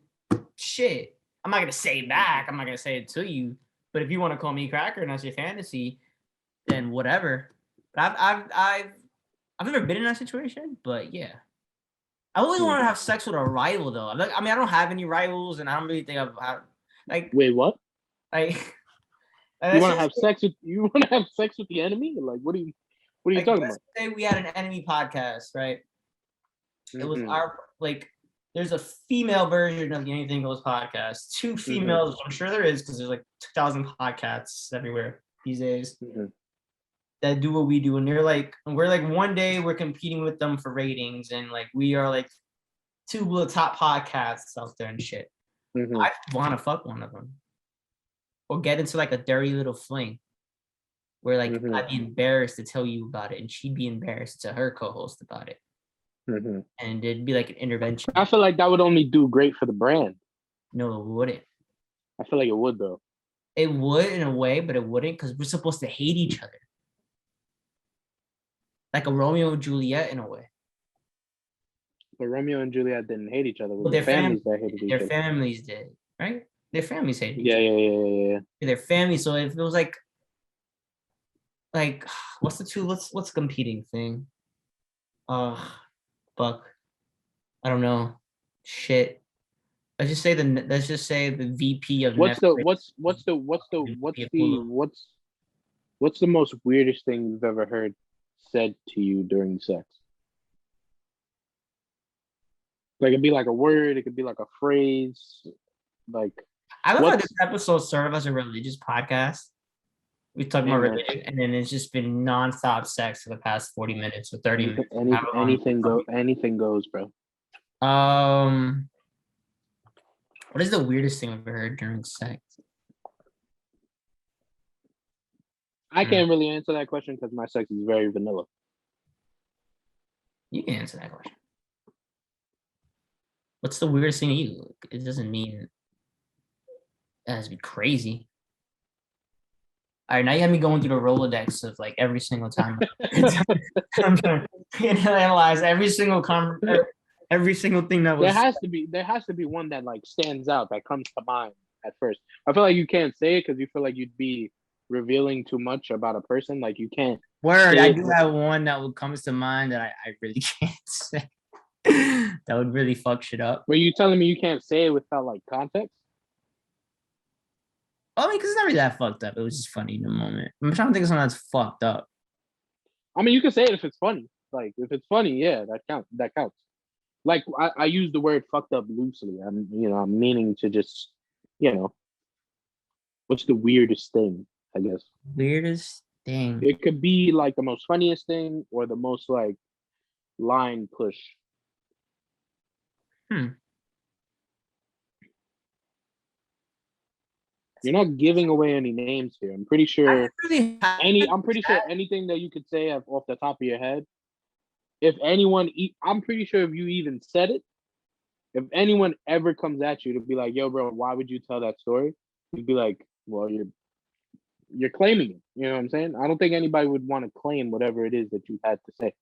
shit. I'm not gonna say it back. I'm not gonna say it to you. But if you want to call me Cracker and that's your fantasy, then whatever. But I've never been in that situation. But yeah, I always want to have sex with a rival though. I mean, I don't have any rivals, and I don't really think I've like. Wait, what? Like, you want to have sex with the enemy? Like, what are you talking about? Say we had an enemy podcast, right? It was our there's a female version of the Anything Goes podcast. 2 females, I'm sure there is because there's like 2,000 podcasts everywhere these days that do what we do, and we're like one day we're competing with them for ratings, and like we are like 2 of the top podcasts out there and shit. I want to fuck one of them, or get into like a dirty little fling. Where like I'd be embarrassed to tell you about it, and she'd be embarrassed to her co-host about it, and it'd be like an intervention. I feel like that would only do great for the brand. No, it wouldn't. I feel like it would though. It would in a way, but it wouldn't because we're supposed to hate each other, like a Romeo and Juliet in a way. But Romeo and Juliet didn't hate each other. Well, their families that hated each other. Their families did, right? Their families hated each other. Yeah. Their families. So if it was like what's what's competing thing? Fuck. I don't know. Shit. Let's just say the VP of what's Netflix. What's the most weirdest thing you've ever heard said to you during sex? Like, it'd be like a word, it could be like a phrase. Like, I love how this episode served as a religious podcast. We talked about religion, and then it's just been nonstop sex for the past 40 minutes or 30 minutes. Anything goes, bro. What is the weirdest thing I've ever heard during sex? I can't really answer that question because my sex is very vanilla. You can answer that question. What's the weirdest thing to you? It doesn't mean it has to be crazy. All right, now you have me going through the Rolodex of like every single time. I'm trying to analyze every single thing that There was. has to be one that like stands out that comes to mind at first. I feel like you can't say it because you feel like you'd be revealing too much about a person. Like you can't. Word, say I it. do have one that would comes to mind that I really can't say. That would really fuck shit up. Were you telling me you can't say it without like context? I mean, because it's not really that fucked up. It was just funny in the moment. I'm trying to think of something that's fucked up. I mean, you can say it if it's funny. Like if it's funny, yeah, that counts. That counts. Like I use the word fucked up loosely. I'm meaning to just, what's the weirdest thing, I guess. Weirdest thing. It could be like the most funniest thing or the most like line push. You're not giving away any names here. I'm pretty sure anything that you could say off the top of your head. If anyone, I'm pretty sure if you even said it, if anyone ever comes at you to be like, "Yo, bro, why would you tell that story?" You'd be like, "Well, you're claiming it." You know what I'm saying? I don't think anybody would want to claim whatever it is that you had to say.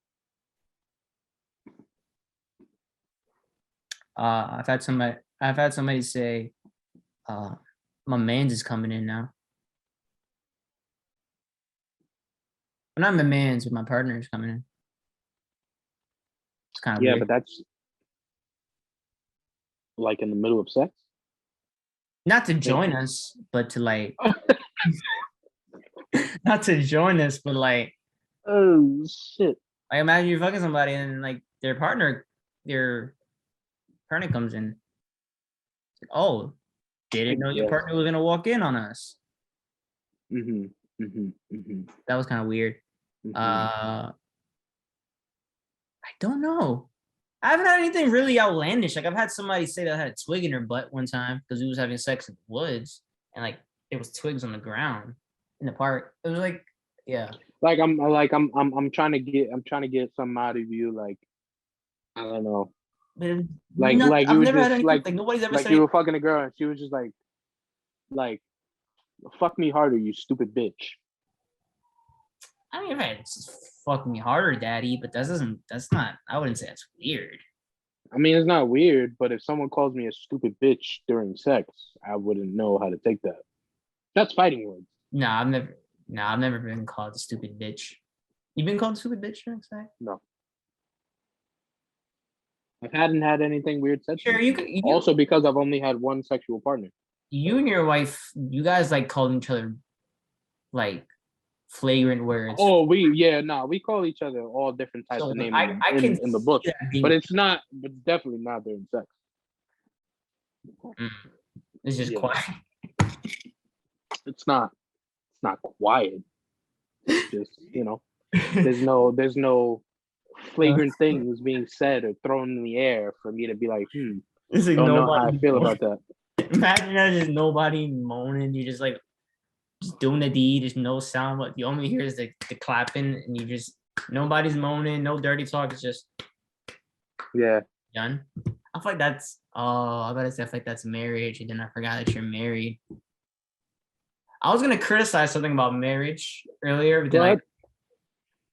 I've had somebody say, my man's is coming in now. Well, not my man's, but my partner is coming in. It's kind of Yeah, weird. but that's like in the middle of sex. Not to join us, but to like, not to join us, but like, oh shit. I imagine you're fucking somebody and like their partner comes in. Like, oh, didn't know your partner was gonna walk in on us. That was kind of weird. I don't know. I haven't had anything really outlandish. Like I've had somebody say that I had a twig in her butt one time because we was having sex in the woods and like there was twigs on the ground in the park. It was like, yeah. Like I'm trying to get something out of you. Like I don't know. I've never had anything like nobody's ever like said you were fucking a girl and she was just like fuck me harder, you stupid bitch. I mean, it's fuck me harder, daddy, but that's not, I wouldn't say that's weird. I mean, it's not weird, but if someone calls me a stupid bitch during sex, I wouldn't know how to take that. That's fighting words. I've never been called a stupid bitch. You've been called a stupid bitch during sex? No. I hadn't had anything weird said. Sure, you also because I've only had one sexual partner. You and your wife, you guys like called each other like flagrant words. Oh, we call each other all different types of names in the book, but it's definitely not during sex. It's just quiet. It's not quiet. It's just there's no flagrant things being said or thrown in the air for me to be like, It's like don't know how I feel about that. Imagine that, just nobody moaning. You just like just doing the deed. There's no sound. What you only hear is the clapping, and you just nobody's moaning. No dirty talk. It's just done. I feel like that's. Oh, I gotta say, I feel like that's marriage, and then I forgot that you're married. I was gonna criticize something about marriage earlier, but then like,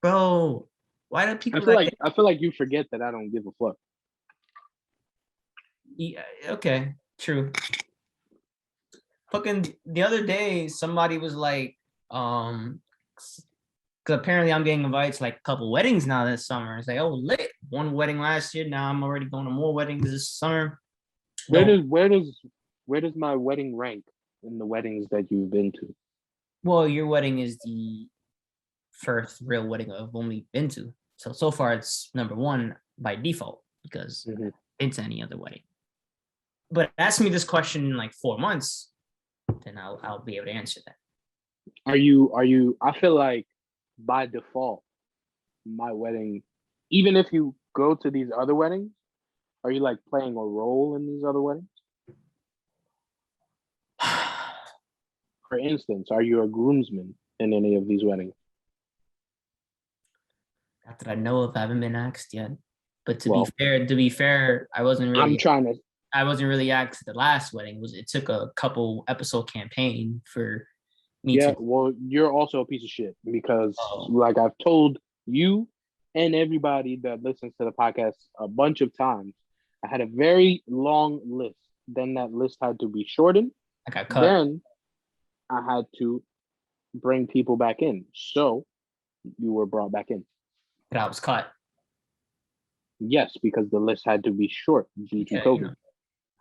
bro, why do people? I feel like you forget that I don't give a fuck. Yeah, okay, true. Fucking the other day, somebody was like, because apparently I'm getting invited to like a couple weddings now this summer. It's like, oh, lit. One wedding last year. Now I'm already going to more weddings this summer. Where does my wedding rank in the weddings that you've been to? Well, your wedding is the first real wedding I've only been to. So far it's number one by default because it's any other wedding. But ask me this question in like 4 months, then I'll be able to answer that. Are you I feel like by default, my wedding, even if you go to these other weddings, are you like playing a role in these other weddings? For instance, are you a groomsman in any of these weddings? Not that I know of, I haven't been asked yet. But to be fair, I wasn't really asked at the last wedding. It took a couple episode campaign for Me Yeah, too. well, you're also a piece of shit because, Oh, like I've told you and everybody that listens to the podcast a bunch of times, I had a very long list. Then that list had to be shortened. I got cut. Then I had to bring people back in. So you were brought back in. But I was cut. Yes, because the list had to be short due to Yeah, COVID.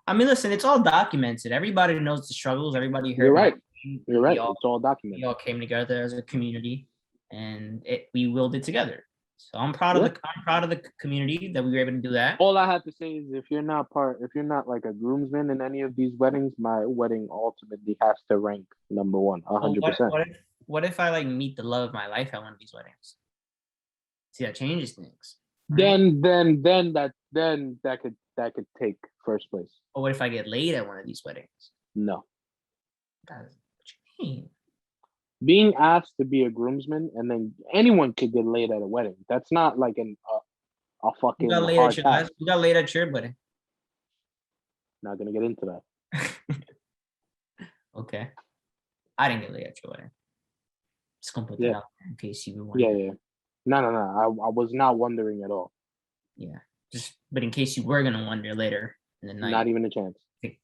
I mean, listen, it's all documented. Everybody knows the struggles. Everybody heard You're right. pain. You're right. It's all documented. We all came together as a community, and we willed it together. So I'm proud Yeah. I'm proud of the community that we were able to do that. All I have to say is if you're not like a groomsman in any of these weddings, my wedding ultimately has to rank number 1, Well, 100%. what if I like meet the love of my life at one of these weddings? See, that changes things. Right? Then that could take first place. Or what if I get laid at one of these weddings? No. What you mean? Being asked to be a groomsman and then anyone could get laid at a wedding. That's not like a fucking hard task. You got laid at your wedding. Not gonna get into that. Okay. I didn't get laid at your wedding. Just gonna put that out there in case you were wondering. Yeah. No. I was not wondering at all. Yeah. But in case you were gonna wonder later in the night. Not even a chance.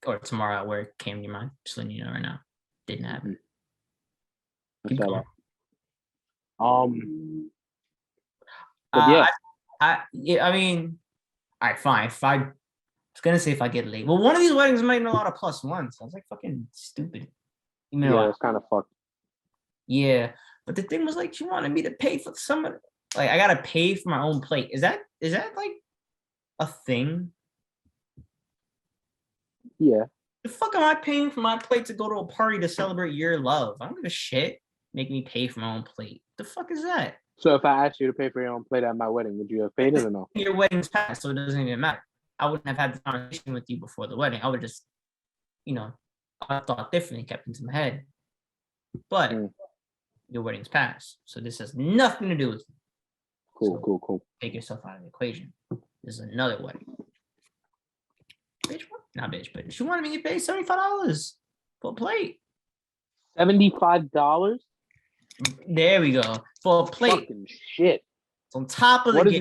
Or tomorrow at work came to your mind. Just letting you know right now. Didn't happen. Keep going. But I mean, all right, fine. If I was gonna say if I get late. Well, one of these weddings might know a lot of plus ones. I was like fucking stupid. You know, it's kind of fucked. Yeah. But the thing was like she wanted me to pay for someone. Like I gotta pay for my own plate. Is that like a thing? Yeah. The fuck am I paying for my plate to go to a party to celebrate your love? I don't give a shit. Make me pay for my own plate. The fuck is that? So if I asked you to pay for your own plate at my wedding, would you have paid it or no? Your wedding's past, so it doesn't even matter. I wouldn't have had the conversation with you before the wedding. I would just, I thought differently, kept into my head. But your wedding's past, so this has nothing to do with you. Cool. Take yourself out of the equation. This is another wedding. Bitch, what? Not bitch, but she wanted me to pay $75 for a plate. $75? There we go. For a plate. Fucking shit. It's on top of what is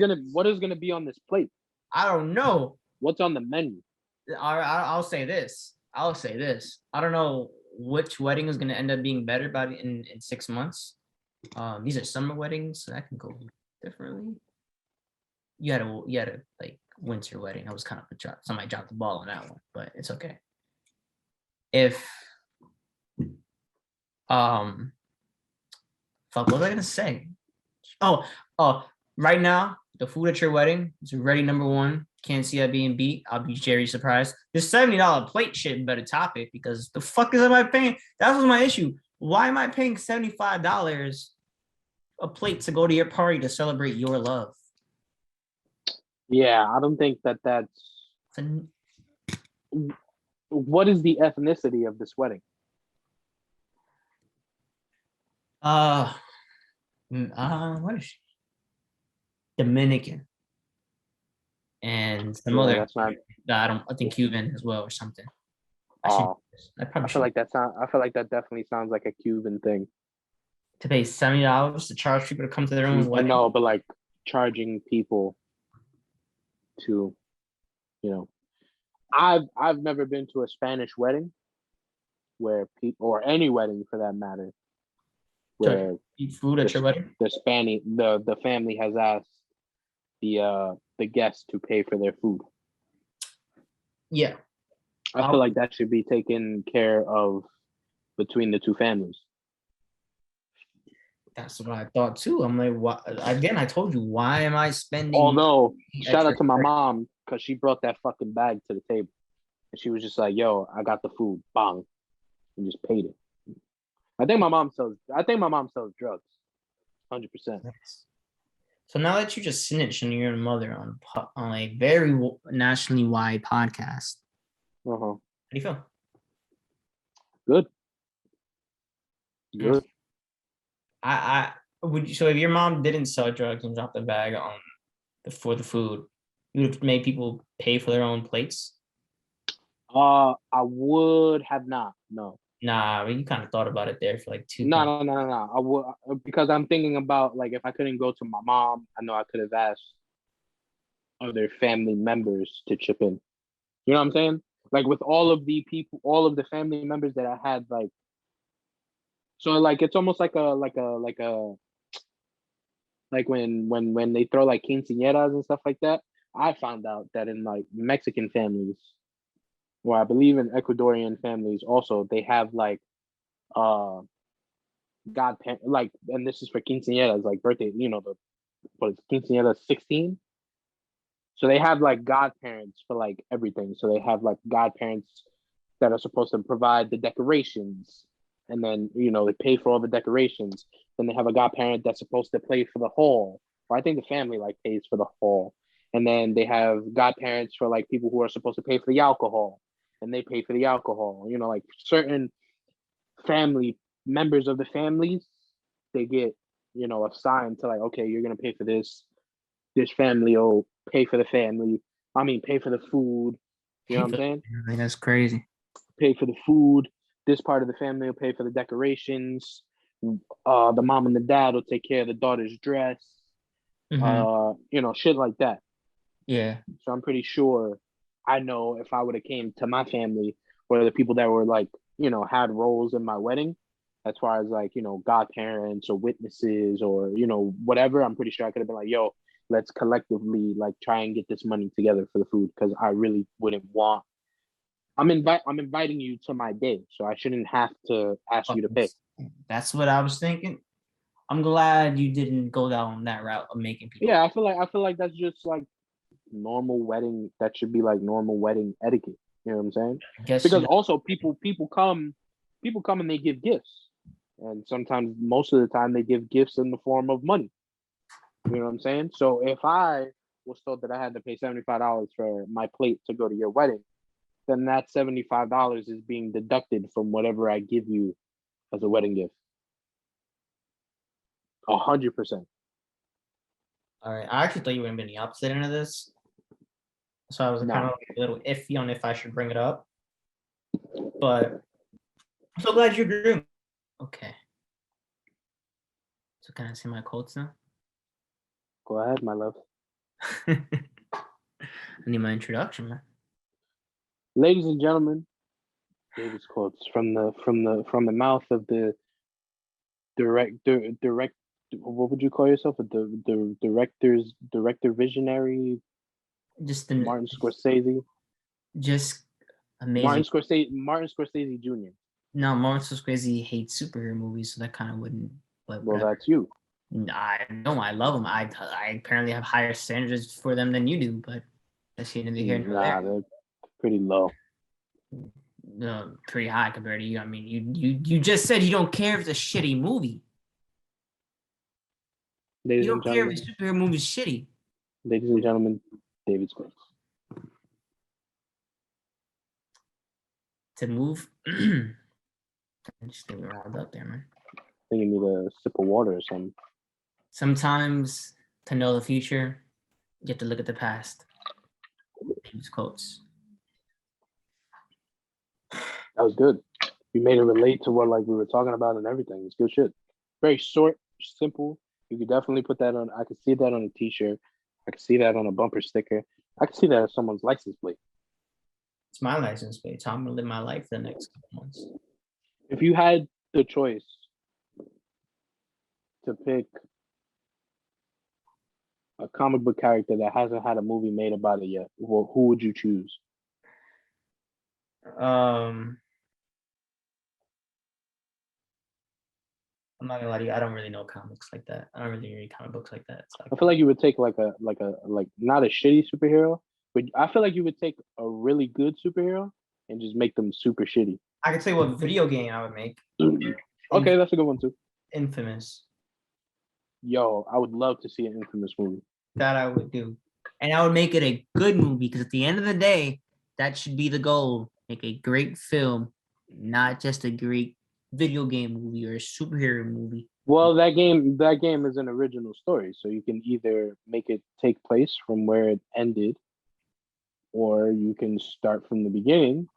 gonna be on this plate? I don't know. What's on the menu? I'll say this. I don't know which wedding is gonna end up being better in 6 months. These are summer weddings, so that can go differently. You had a like winter wedding. I was kind of somebody dropped the ball on that one, but it's okay. If fuck, what was I gonna say? Oh, right now the food at your wedding is already number 1. Can't see that being beat. I'll be very surprised. This $70 plate shit better top it because the fuck am I paying? That was my issue. Why am I paying $75 a plate to go to your party to celebrate your love? Yeah, I don't think that's. What is the ethnicity of this wedding? What is she? Dominican. And some other. That's not. I think Cuban as well or something. I feel like that definitely sounds like a Cuban thing. To pay $70 to charge people to come to their own wedding. No, but like charging people to, I've never been to a Spanish wedding where people, or any wedding for that matter, where eat food at your wedding. The family has asked the guests to pay for their food. Yeah, I feel like that should be taken care of between the two families. That's what I thought too. I'm like, what? Again, I told you, why am I spending? Although, shout out to my mom because she brought that fucking bag to the table, and she was just like, "Yo, I got the food, bang," and just paid it. I think my mom sells drugs, 100%. So now that you just snitched on your mother on a very nationally wide podcast, how do you feel? Good. I would. So if your mom didn't sell drugs and drop the bag for the food, you would have made people pay for their own plates? I would have not. No. Nah, you kind of thought about it there for like 2 No, points. no, no, no, no. I will, because I'm thinking about like if I couldn't go to my mom, I know I could have asked other family members to chip in. You know what I'm saying? Like with all of the people, all of the family members that I had, like so, like it's almost like when they throw like quinceañeras and stuff like that. I found out that in like Mexican families, or I believe in Ecuadorian families, also they have like uh godparent, like, and this is for quinceañeras, like birthday, the what is quinceañera 16. So they have like godparents for like everything. So they have like godparents that are supposed to provide the decorations, and then they pay for all the decorations. Then they have a godparent that's supposed to pay for the hall, or I think the family like pays for the hall. And then they have godparents for like people who are supposed to pay for the alcohol, and they pay for the alcohol. Like certain family members of the families, they get assigned to like, okay, you're gonna pay for this family will pay for the family. I mean, pay for the food. You know what I'm saying? I mean, that's crazy. Pay for the food. This part of the family will pay for the decorations. The mom and the dad will take care of the daughter's dress. Shit like that. Yeah. So I'm pretty sure I know if I would have came to my family or the people that were like, had roles in my wedding, as far as like, godparents or witnesses or, whatever, I'm pretty sure I could have been like, yo, let's collectively like try and get this money together for the food, because I really wouldn't want. I'm inviting you to my day, so I shouldn't have to ask you to pay. That's what I was thinking. I'm glad you didn't go down that route of making people. Yeah, I feel like that's just like normal wedding. That should be like normal wedding etiquette. You know what I'm saying? Because also people come and they give gifts, and sometimes most of the time they give gifts in the form of money. You know what I'm saying? So if I was told that I had to pay $75 for my plate to go to your wedding, then that $75 is being deducted from whatever I give you as a wedding gift. 100%. All right. I actually thought you were gonna be the opposite end of this. So I was kind of a little iffy on if I should bring it up. But I'm so glad you agree. Okay. So can I say my quotes now? Go ahead, my love. I need my introduction, man. Ladies and gentlemen, David's quotes from the mouth of the direct. What would you call yourself? The director visionary. Just Martin Scorsese. Just amazing. Martin Scorsese Jr. No, Martin Scorsese hates superhero movies, so that kind of wouldn't. But well, that's you. I know, I love them. I apparently have higher standards for them than you do, but that's here to be here. Nah, they're pretty low. No, pretty high compared to you. I mean, you just said you don't care if it's a shitty movie. You don't care if a superhero movie is shitty. Ladies and gentlemen, David's quotes. To move, I just get riled up there, man. I think you need a sip of water or something. Sometimes to know the future, you have to look at the past. David's quotes. That was good. You made it relate to what like we were talking about and everything. It's good shit. Very short, simple. You could definitely put that on. I could see that on a t-shirt. I could see that on a bumper sticker. I could see that as someone's license plate. It's my license plate. So I'm gonna live my life the next couple months. If you had the choice to pick a comic book character that hasn't had a movie made about it yet, well, who would you choose? I'm not gonna lie to you. I don't really know comics like that. I don't really read comic books like that. Like, I feel like you would take like not a shitty superhero, but I feel like you would take a really good superhero and just make them super shitty. I can tell you what video game I would make. Okay, that's a good one too. Infamous. Yo, I would love to see an Infamous movie. That I would do. And I would make it a good movie, because at the end of the day, that should be the goal. Make a great film, not just a great video game movie or a superhero movie. Well, that game is an original story, so you can either make it take place from where it ended, or you can start from the beginning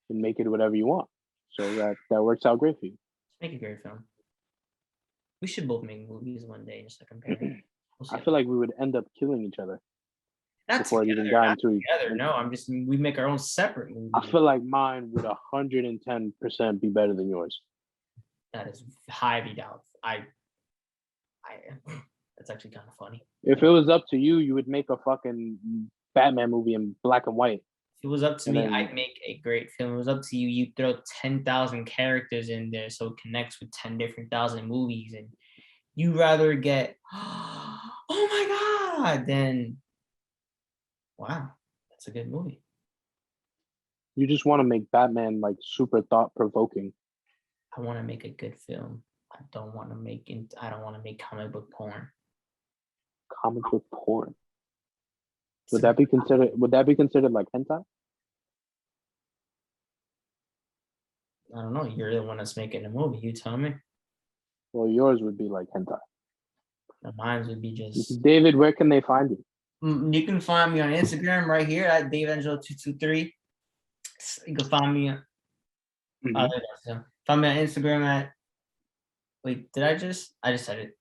and make it whatever you want. So that works out great for you. Make a great film. We should both make movies one day just to compare. I feel like we would end up killing each other. Not before together, it even got not into together. No, we make our own separate movies. I feel like mine would 110% be better than yours. That is highly doubtful. That's actually kind of funny. If it was up to you, you would make a fucking Batman movie in black and white. If it was up to me, I'd make a great film. If it was up to you, you throw 10,000 characters in there so it connects with 10 different thousand movies, and you rather get, oh my God, then wow, that's a good movie. You just want to make Batman like super thought provoking. I want to make a good film. I don't want to make comic book porn. Comic book porn. Would that be considered like hentai? I don't know. You're the one that's making the movie. You tell me. Well, yours would be like hentai. Mine would be just. David, where can they find you? You can find me on Instagram right here at DaveAngelo223. You can find me. Find me on Instagram at. Wait, did I just said it.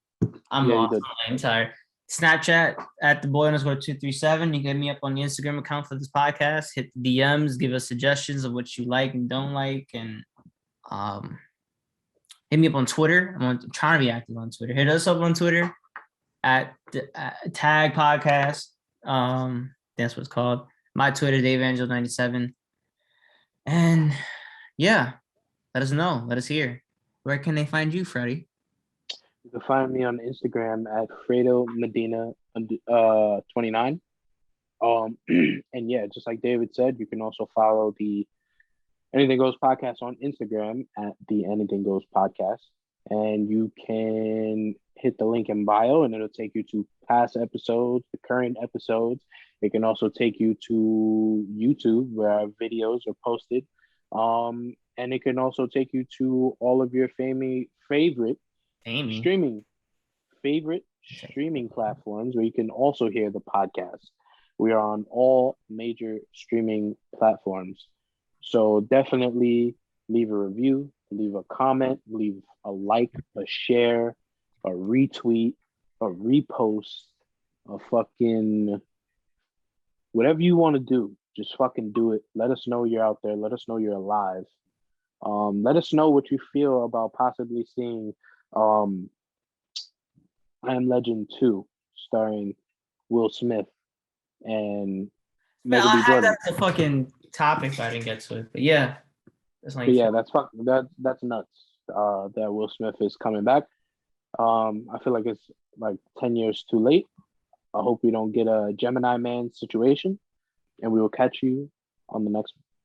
I'm lost. I'm tired. Snapchat at @theboy_237. You can hit me up on the Instagram account for this podcast. Hit the DMs, give us suggestions of what you like and don't like, and hit me up on Twitter. I'm trying to be active on Twitter. Hit us up on Twitter at Tag Podcast. That's what it's called. My Twitter, DaveAngelo97. And yeah, let us know. Let us hear. Where can they find you, Freddy? You can find me on Instagram at Fredo Medina 29. And yeah, just like David said, you can also follow the Anything Goes podcast on Instagram at the Anything Goes podcast. And you can hit the link in bio and it'll take you to past episodes, the current episodes. It can also take you to YouTube where our videos are posted. And it can also take you to all of your favorite streaming platforms where you can also hear the podcast. We are on all major streaming platforms. So definitely leave a review, leave a comment, leave a like, a share, a retweet, a repost, a fucking whatever you want to do. Just fucking do it. Let us know you're out there. Let us know you're alive. Let us know what you feel about possibly seeing I Am Legend 2 starring Will Smith and Megan B. Jordan. That's a fucking topic, but I didn't get to it. But yeah. That's nuts. That Will Smith is coming back. I feel like it's like 10 years too late. I hope we don't get a Gemini Man situation. And we will catch you on the next